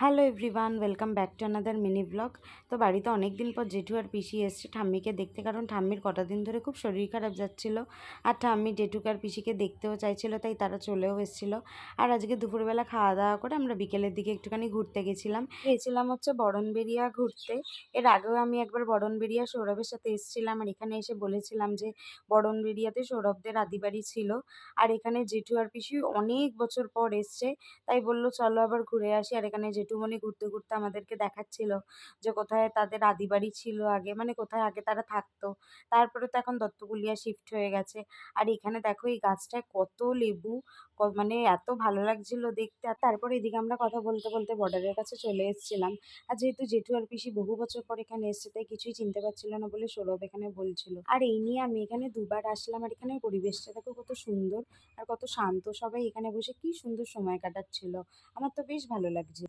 Hello everyone, welcome back to another mini blog. তো বাড়িতে অনেক দিন পর জেঠু আর পিসি এসছে ঠাম্মিকে দেখতে, কারণ ঠাম্মির কটা দিন ধরে খুব শরীর খারাপ যাচ্ছিল। আর ঠাম্মি জেঠুকে আর পিসিকে দেখতেও চাইছিল, তাই তারা চলেও এসেছিলো। আর আজকে দুপুরবেলা খাওয়া দাওয়া করে আমরা বিকেলের দিকে একটুখানি ঘুরতে গেছিলাম হচ্ছে বরণবেড়িয়া ঘুরতে। এর আগেও আমি একবার বরণবেড়িয়া সৌরভের সাথে এসেছিলাম, আর এখানে এসে বলেছিলাম যে বরণবেড়িয়াতে সৌরভদের আদিবাড়ি ছিল। আর এখানে জেঠু আর পিসি অনেক বছর পর এসছে, তাই বললো চলো আবার ঘুরে আসি। আর এখানে জেঠুমনি ঘুরতে ঘুরতে আমাদেরকে দেখাচ্ছিল যে কোথায় তাদের আদি বাড়ি ছিল আগে, মানে কোথায় আগে তারা থাকতো। তারপরে তো এখন দত্তকুলিয়া শিফট হয়ে গেছে। আর এখানে দেখো এই গাছটায় কত লেবু, মানে এত ভালো লাগছিল দেখতে। আর তারপরে এদিকে আমরা কথা বলতে বলতে বর্ডারের কাছে চলে এসেছিলাম। আর যেহেতু জেঠু আর পিসি বহু বছর পর এখানে এসছে, তাই কিছুই চিনতে পারছিল না বলে সৌরভ এখানে বলছিল। আর এই নিয়ে আমি এখানে দুবার আসলাম। আর এখানে পরিবেশটা দেখো কত সুন্দর আর কত শান্ত, সবাই এখানে বসে কি সুন্দর সময় কাটাচ্ছিল। আমার তো বেশ ভালো লাগছে।